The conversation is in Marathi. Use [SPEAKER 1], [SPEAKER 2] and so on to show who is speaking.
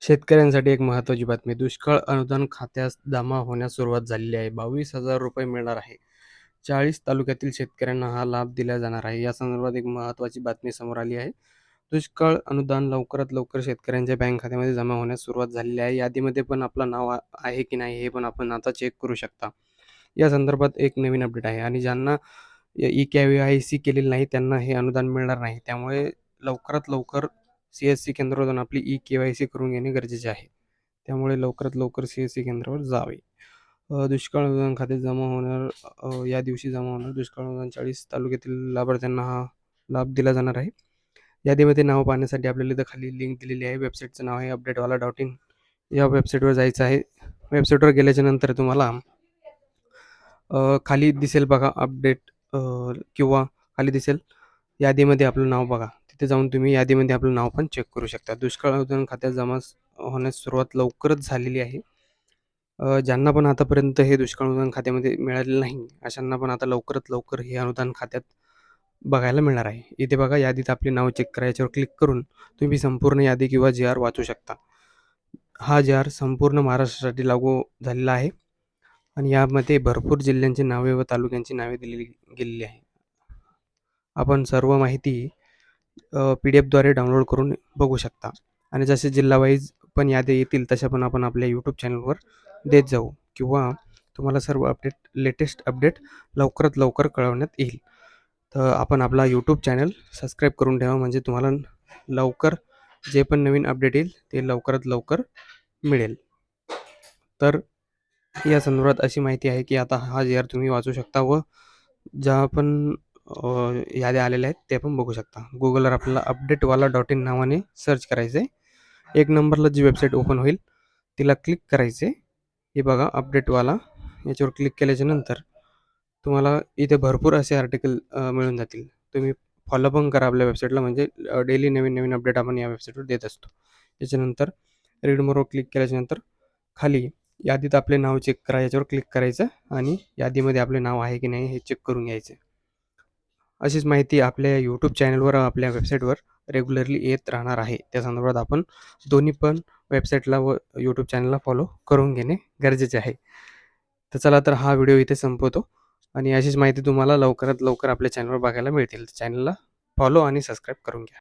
[SPEAKER 1] शेतकऱ्यांसाठी एक महत्त्वाची बातमी. दुष्काळ अनुदान खात्यास जमा होण्यास सुरुवात झालेली आहे. ₹22,000 मिळणार आहे. 40 तालुक्यातील शेतकऱ्यांना हा लाभ दिला जाणार आहे. या संदर्भात एक महत्त्वाची बातमी समोर आली आहे. दुष्काळ अनुदान लवकरात लवकर शेतकऱ्यांच्या बँक खात्यामध्ये जमा होण्यास सुरुवात झालेली आहे. यादीमध्ये पण आपलं नाव आहे की नाही हे पण आपण आता चेक करू शकता. या संदर्भात एक नवीन अपडेट आहे आणि ज्यांना ई-के-वाय-सी केलेली नाही त्यांना हे अनुदान मिळणार नाही. त्यामुळे लवकरात लवकर सी-एस-सी केंद्रावर जाऊन आपली ई-के-वाय-सी करून घेणे गरजेचे आहे. त्यामुळे लवकरात लवकर सी-एस-सी केंद्रावर जावे. दुष्काळ अनुदान खाते जमा होणार या दिवशी जमा होणार दुष्काळ अनुदान 40 तालुक्यातील लाभार्थ्यांना हा लाभ दिला जाणार आहे. यादीमध्ये नाव पाहण्यासाठी आपल्याला इथं खाली लिंक दिलेली आहे. वेबसाईटचं नाव आहे updatewaala.in. या वेबसाईटवर जायचं आहे. वेबसाईटवर गेल्याच्यानंतर तुम्हाला खाली दिसेल बघा अपडेट किंवा खाली दिसेल यादीमध्ये आपलं नाव बघा. तिथे जाऊन तुम्ही यादीमध्ये आपलं नाव पण चेक करू शकता. दुष्काळ अनुदान खात्यात जमा होण्यास सुरुवात लवकरच झालेली आहे. ज्यांना पण आतापर्यंत हे दुष्काळ अनुदान खात्यामध्ये मिळालेलं नाही, अशांना पण आता लवकरात लवकर हे अनुदान खात्यात बघायला मिळणार आहे. इथे बघा यादीत आपले नाव चेक करा. याच्यावर क्लिक करून तुम्ही संपूर्ण यादी किंवा जी-आर वाचू शकता. हा जी-आर संपूर्ण महाराष्ट्रासाठी लागू झालेला आहे आणि यामध्ये भरपूर जिल्ह्यांची नावे व तालुक्यांची नावे दिलेली गेलेली आहे. आपण सर्व माहिती PDF द्वारे डाउनलोड करून बघू शकता आणि जसे जिल्हा वाईज पण यादी येतील तशा पण आपण आपल्या यूट्यूब चॅनलवर देत जाऊ किंवा तुम्हाला सर्व लेटेस्ट अपडेट लवकरात लवकर कळवण्यात येईल. तर आपण आपला यूट्यूब चॅनल सबस्क्राईब करून ठेवा म्हणजे तुम्हाला लवकर जे पण नवीन अपडेट येईल ते लवकरात लवकर मिळेल. तर या संदर्भात अशी माहिती आहे की आता हा जी-आर तुम्ही वाचू शकता व ज्या पण याद्या आलेल्या आहेत ते पण बघू शकता. Googleवर आपल्याला updatewaala.in नावाने सर्च करायचं आहे. 1 नंबरला जी वेबसाईट ओपन होईल तिला क्लिक करायचं आहे. हे बघा अपडेटवाला याच्यावर क्लिक केल्याच्यानंतर तुम्हाला इथे भरपूर असे आर्टिकल मिळून जातील. तुम्ही फॉलो पण करा आपल्या वेबसाईटला म्हणजे डेली नवीन अपडेट आपण या वेबसाईटवर देत असतो. त्याच्यानंतर रीड मोरवर क्लिक केल्याच्यानंतर खाली यादीत आपले नाव चेक करा याच्यावर क्लिक करायचं आणि यादीमध्ये आपले नाव आहे की नाही हे चेक करून घ्यायचे. अशीच माहिती आपल्या यूट्यूब चॅनलवर आपल्या वेबसाईटवर रेग्युलरली येत राहणार आहे. त्या संदर्भात आपण दोन्ही पण वेबसाईटला व यूट्यूब चॅनलला फॉलो करून घेणे गरजेचे आहे. तर चला तर हा व्हिडिओ इथे संपवतो आणि अशीच माहिती तुम्हाला लवकरात लवकर आपल्या चॅनलवर बघायला मिळतील. चॅनलला फॉलो आणि सबस्क्राईब करून घ्या.